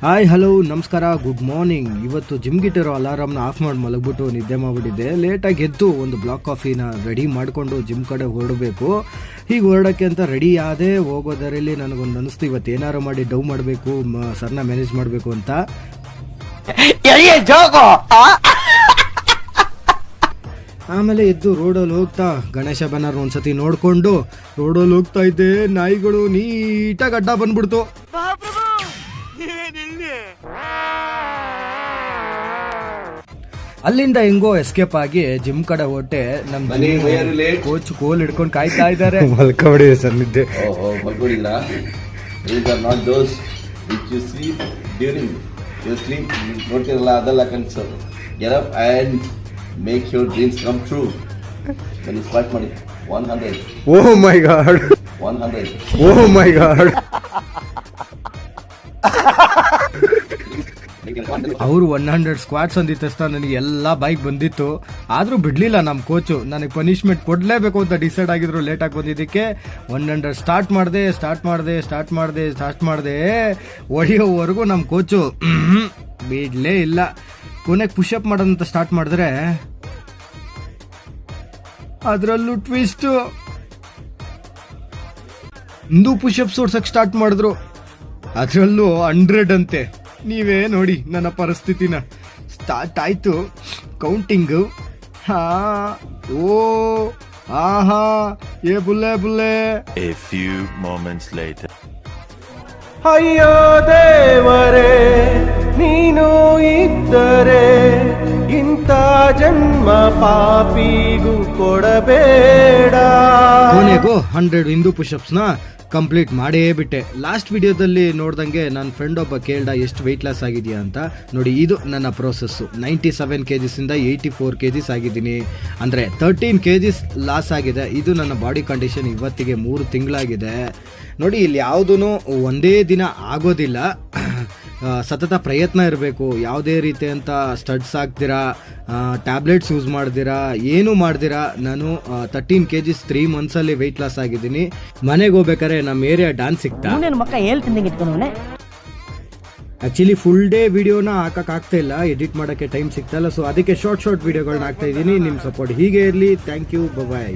Hi hello ನಮಸ್ಕಾರ good morning. ಇವತ್ತು ಜಿಮ್ಗಿಟ್ಟಿರೋ ಅಲಾರಾಮ್ನ of ಮಾಡಿ ಮಲಗ್ಬಿಟ್ಟು ನಿದ್ದೆ ಮಾಡಿಬಿಟ್ಟಿದ್ದೆ. ಲೇಟಾಗಿ ಎದ್ದು ಒಂದು ಬ್ಲಾಕ್ ಕಾಫಿನ ರೆಡಿ ಮಾಡಿಕೊಂಡು ಜಿಮ್ ಕಡೆ ಹೊರಡಬೇಕು. ಹೀಗೆ ಹೊರಡೋಕ್ಕೆ ಅಂತ ರೆಡಿ ಆದೆ. ಹೋಗೋದರಲ್ಲಿ ನನಗೊಂದು ಅನಿಸ್ತು, ಇವತ್ತು ಏನಾರು ಮಾಡಿ ಡೌ ಮಾಡಬೇಕು, ಸರ್ನ ಮ್ಯಾನೇಜ್ ಮಾಡಬೇಕು ಅಂತ. ಆಮೇಲೆ ಎದ್ದು ರೋಡಲ್ಲಿ ಹೋಗ್ತಾ ಗಣೇಶ ಬ್ಯಾನರ್ ಒಂದ್ಸತಿ ನೋಡಿಕೊಂಡು ರೋಡಲ್ಲಿ ಹೋಗ್ತಾ ಇದ್ದೆ. ನಾಯಿಗಳು ನೀಟಾಗಿ ಅಡ್ಡ ಬಂದ್ಬಿಡ್ತು. ಅಲ್ಲಿಂದ ಹೆಂಗೋ ಎಸ್ಕೇಪ್ ಆಗಿ ಜಿಮ್ ಕಡೆ ಹೊಟ್ಟೆ. ನಮ್ ಕೋಚ್ ಕೋಲ್ ಹಿಡ್ಕೊಂಡು ಕಾಯ್ತಾ ಇದ್ದಾರೆ. ಮಲ್ಕೊಬಿಡಿ ಸರ್, ನಿದ್ದೆ ನೋಡ್ತಿರಲ್ಲ, ಅದೆಲ್ಲ ಕನ್ಸರ್. Get up and make your dreams come true. ಬನ್ನಿ ಸ್ಟಾರ್ಟ್ ಮಾಡಿ. 100. Oh my god. 100. Oh my god. ಅವರು 100 ಸ್ಕ್ವಾಟ್ಸ್ ಅಂದಿದ ತಕ್ಷಣ ನನಗೆ ಎಲ್ಲ ಬೈಕ್ ಬಂದಿತ್ತು. ಆದರೂ ಬಿಡ್ಲಿಲ್ಲ ನಮ್ಮ ಕೋಚು. ನನಗೆ ಪನಿಷ್ಮೆಂಟ್ ಕೊಡಲೇಬೇಕು ಅಂತ ಡಿಸೈಡ್ ಆಗಿದ್ರು ಲೇಟಾಗಿ ಬಂದಿದ್ದಕ್ಕೆ. 100 ಸ್ಟಾರ್ಟ್ ಮಾಡಿದೆ ಹೊಡೆಯೋವರೆಗೂ ನಮ್ಮ ಕೋಚು ಬಿಡ್ಲೇ ಇಲ್ಲ. ಕೊನೆಗೆ ಪುಷಪ್ ಮಾಡೋದಂತ ಸ್ಟಾರ್ಟ್ ಮಾಡಿದ್ರೆ ಅದರಲ್ಲೂ ಟ್ವಿಸ್ಟು. ಇಂದು ಪುಷಪ್ಸ್ ಓಡ್ಸಕ್ಕೆ ಸ್ಟಾರ್ಟ್ ಮಾಡಿದ್ರು, ಅದರಲ್ಲೂ 100 ಅಂತೆ. ನೀವೇ ನೋಡಿ ನನ್ನ ಪರಿಸ್ಥಿತಿನ. ಸ್ಟಾರ್ಟ್ ಆಯ್ತು ಕೌಂಟಿಂಗು. ಆಹಾ ಏ ಬುಲ್ಲೆ. A few moments later. ಅಯ್ಯೋ ದೇವರೇ, ನೀನು ಇದ್ದರೆ ಇಂಥ ಜನ್ಮ ಪಾಪಿಗೂ ಕೊಡಬೇಡ. ಕೊನೆಗೂ 100 ಹಿಂದೂ ಪುಷಪ್ಸ್ನ ಕಂಪ್ಲೀಟ್ ಮಾಡೇ ಬಿಟ್ಟೆ. ಲಾಸ್ಟ್ ವಿಡಿಯೋದಲ್ಲಿ ನೋಡ್ದಂಗೆ ನನ್ನ ಫ್ರೆಂಡ್ ಒಬ್ಬ ಕೇಳ್ದ ಎಷ್ಟು ವೆಯ್ಟ್ ಲಾಸ್ ಆಗಿದೆಯಾ ಅಂತ. ನೋಡಿ, ಇದು ನನ್ನ ಪ್ರೋಸೆಸ್ಸು. 97 kgs ಇಂದ 84 kgs ಆಗಿದ್ದೀನಿ. ಅಂದರೆ 13 kgs ಲಾಸ್ ಆಗಿದೆ. ಇದು ನನ್ನ ಬಾಡಿ ಕಂಡೀಷನ್ ಇವತ್ತಿಗೆ 3 ತಿಂಗಳಾಗಿದೆ. ನೋಡಿ, ಇಲ್ಲಿ ಯಾವುದೂ ಒಂದೇ ದಿನ ಆಗೋದಿಲ್ಲ. ಸತತ ಪ್ರಯತ್ನ ಇರಬೇಕು. ಯಾವುದೇ ರೀತಿ ಅಂತ ಸ್ಟಡ್ಸ್ ಹಾಕ್ದಿರಾ, ಟ್ಯಾಬ್ಲೆಟ್ಸ್ ಯೂಸ್ ಮಾಡ್ದಿರಾ, ಏನೂ ಮಾಡ್ದಿರಾ ನಾನು 13 kgs 3 ಮಂತ್ಸಲ್ಲಿ ವೆಯ್ಟ್ ಲಾಸ್ ಆಗಿದ್ದೀನಿ. ಮನೆಗೆ ಹೋಗ್ಬೇಕಾದ್ರೆ ನಮ್ಮ ಏರಿಯಾ ಡ್ಯಾನ್ಸ್ ಸಿಗ್ತಾ. ಆಕ್ಚುಲಿ ಫುಲ್ ಡೇ ವಿಡಿಯೋನ ಹಾಕಕ್ಕಾಗ್ತಾ ಇಲ್ಲ, ಎಡಿಟ್ ಮಾಡೋಕ್ಕೆ ಟೈಮ್ ಸಿಗ್ತಾ ಇಲ್ಲ. ಸೊ ಅದಕ್ಕೆ ಶಾರ್ಟ್ ವಿಡಿಯೋಗಳನ್ನ ಹಾಕ್ತಾ ಇದ್ದೀನಿ. ನಿಮ್ಮ ಸಪೋರ್ಟ್ ಹೀಗೆ ಇರಲಿ. Thank you, bye.